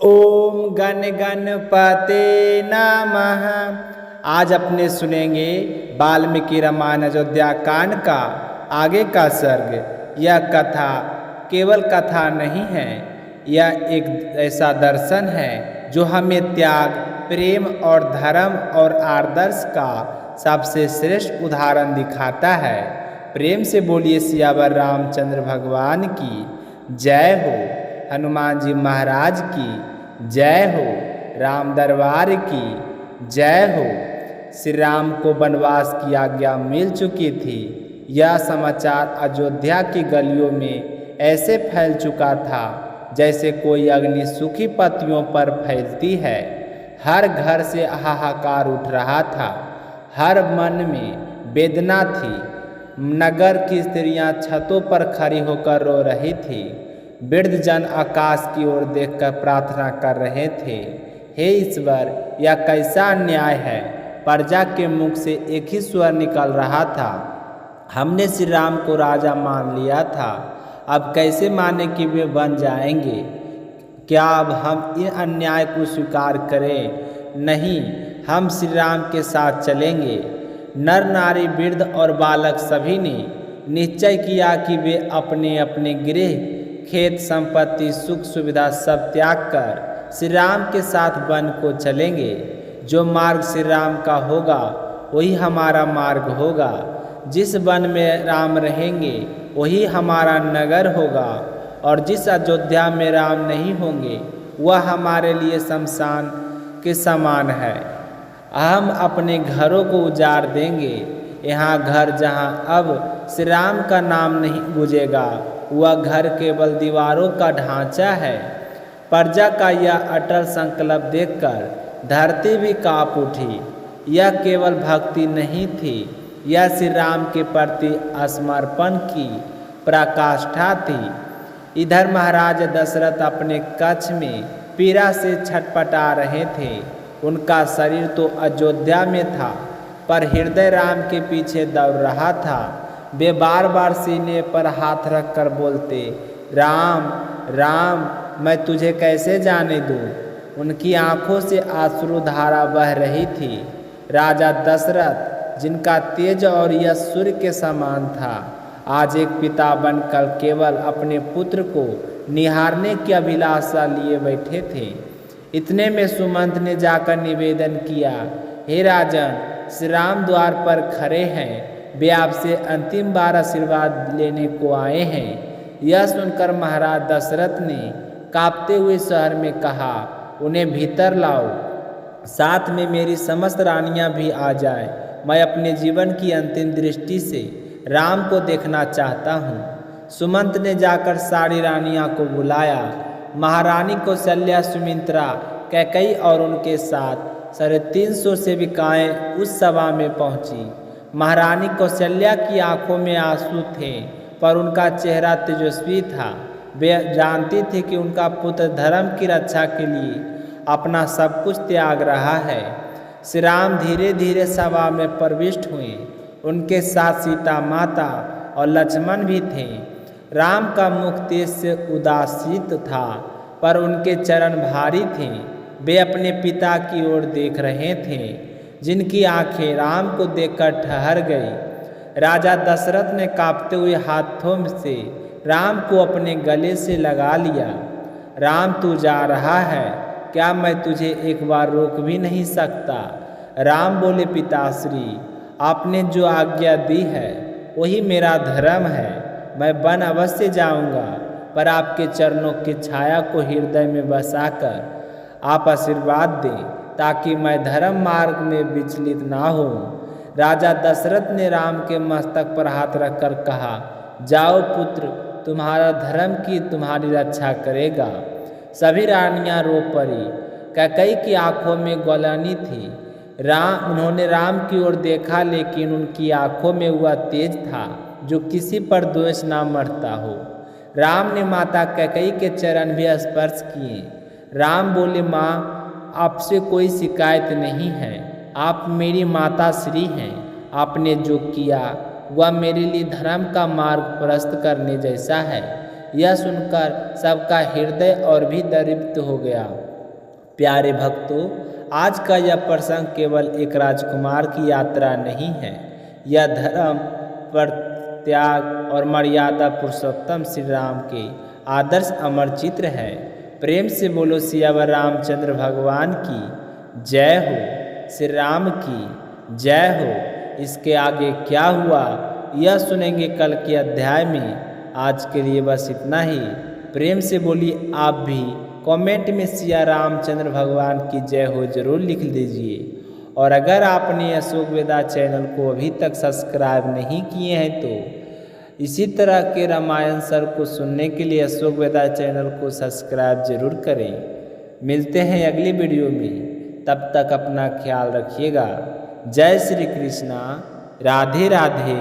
ओम गण गणपते नमः। आज अपने सुनेंगे वाल्मीकि रामायण अयोध्या कांड का आगे का सर्ग। यह कथा केवल कथा नहीं है, यह एक ऐसा दर्शन है जो हमें त्याग, प्रेम और धर्म और आदर्श का सबसे श्रेष्ठ उदाहरण दिखाता है। प्रेम से बोलिए सियावर रामचंद्र भगवान की जय हो, हनुमान जी महाराज की जय हो, राम दरबार की जय हो। श्री राम को वनवास की आज्ञा मिल चुकी थी। यह समाचार अयोध्या की गलियों में ऐसे फैल चुका था जैसे कोई अग्नि सूखी पत्तियों पर फैलती है। हर घर से हाहाकार उठ रहा था, हर मन में वेदना थी। नगर की स्त्रियां छतों पर खड़ी होकर रो रही थी। वृद्ध जन आकाश की ओर देखकर प्रार्थना कर रहे थे, हे ईश्वर, यह कैसा अन्याय है। प्रजा के मुख से एक ही स्वर निकल रहा था, हमने श्री राम को राजा मान लिया था, अब कैसे माने कि वे बन जाएंगे। क्या अब हम इन अन्याय को स्वीकार करें? नहीं, हम श्री राम के साथ चलेंगे। नर नारी, वृद्ध और बालक सभी ने निश्चय किया कि वे अपने अपने गृह, खेत, संपत्ति, सुख सुविधा सब त्याग कर श्री राम के साथ वन को चलेंगे। जो मार्ग श्री राम का होगा वही हमारा मार्ग होगा। जिस वन में राम रहेंगे वही हमारा नगर होगा, और जिस अयोध्या में राम नहीं होंगे वह हमारे लिए शमशान के समान है। हम अपने घरों को उजाड़ देंगे। यहाँ घर जहाँ अब श्री राम का नाम नहीं गूंजेगा, वह घर केवल दीवारों का ढांचा है। प्रजा का यह अटल संकल्प देखकर धरती भी कांप उठी। यह केवल भक्ति नहीं थी, यह श्री राम के प्रति समर्पण की पराकाष्ठा थी। इधर महाराज दशरथ अपने कक्ष में पीड़ा से छटपटा रहे थे। उनका शरीर तो अयोध्या में था, पर हृदय राम के पीछे दौड़ रहा था। वे बार बार सीने पर हाथ रखकर बोलते, राम राम, मैं तुझे कैसे जाने दूँ। उनकी आंखों से आंसू धारा बह रही थी। राजा दशरथ, जिनका तेज और यश सूर्य के समान था, आज एक पिता बनकर केवल अपने पुत्र को निहारने की अभिलाषा लिए बैठे थे। इतने में सुमंत ने जाकर निवेदन किया, हे राजन, श्री राम द्वार पर खड़े हैं, वे आपसे अंतिम बार आशीर्वाद लेने को आए हैं। यह सुनकर महाराज दशरथ ने कांपते हुए शहर में कहा, उन्हें भीतर लाओ, साथ में मेरी समस्त रानियां भी आ जाएं। मैं अपने जीवन की अंतिम दृष्टि से राम को देखना चाहता हूँ। सुमंत ने जाकर सारी रानियां को बुलाया। महारानी कौशल्या, सुमित्रा, कैकेयी और उनके साथ 350 सेविकाएं उस सभा में पहुंची। महारानी कौशल्या की आंखों में आंसू थे, पर उनका चेहरा तेजस्वी था। वे जानती थी कि उनका पुत्र धर्म की रक्षा के लिए अपना सब कुछ त्याग रहा है। श्री राम धीरे धीरे सभा में प्रविष्ट हुए। उनके साथ सीता माता और लक्ष्मण भी थे। राम का मुख तेज से उदासित था, पर उनके चरण भारी थे। वे अपने पिता की ओर देख रहे थे, जिनकी आंखें राम को देखकर ठहर गई। राजा दशरथ ने कांपते हुए हाथों से राम को अपने गले से लगा लिया। राम, तू जा रहा है, क्या मैं तुझे एक बार रोक भी नहीं सकता? राम बोले, पिताश्री, आपने जो आज्ञा दी है वही मेरा धर्म है। मैं वन अवश्य जाऊंगा, पर आपके चरणों की छाया को हृदय में बसाकर आप आशीर्वाद दें, ताकि मैं धर्म मार्ग में विचलित ना हो। राजा दशरथ ने राम के मस्तक पर हाथ रखकर कहा, जाओ पुत्र, तुम्हारा धर्म की तुम्हारी रक्षा करेगा। सभी रानियां रो पड़ी। कैकेयी की आंखों में ग्लानि थी। उन्होंने राम की ओर देखा, लेकिन उनकी आंखों में वह तेज था जो किसी पर द्वेष ना मरता हो। राम ने माता कैकेयी के चरण भी स्पर्श किए। राम बोले, माँ, आपसे कोई शिकायत नहीं है, आप मेरी माता श्री हैं। आपने जो किया वह मेरे लिए धर्म का मार्ग प्रशस्त करने जैसा है। यह सुनकर सबका हृदय और भी दीप्त हो गया। प्यारे भक्तों, आज का यह प्रसंग केवल एक राजकुमार की यात्रा नहीं है। यह धर्म पर त्याग और मर्यादा पुरुषोत्तम श्री राम के आदर्श अमर चित्र है। प्रेम से बोलो सियावर रामचंद्र भगवान की जय हो, श्री राम की जय हो। इसके आगे क्या हुआ यह सुनेंगे कल के अध्याय में। आज के लिए बस इतना ही। प्रेम से बोलिए आप भी कमेंट में सिया रामचंद्र भगवान की जय हो जरूर लिख दीजिए। और अगर आपने अशोक वेदा चैनल को अभी तक सब्सक्राइब नहीं किए हैं तो इसी तरह के रामायण सर को सुनने के लिए अशोक वेदा चैनल को सब्सक्राइब जरूर करें। मिलते हैं अगली वीडियो में, तब तक अपना ख्याल रखिएगा। जय श्री कृष्णा, राधे राधे।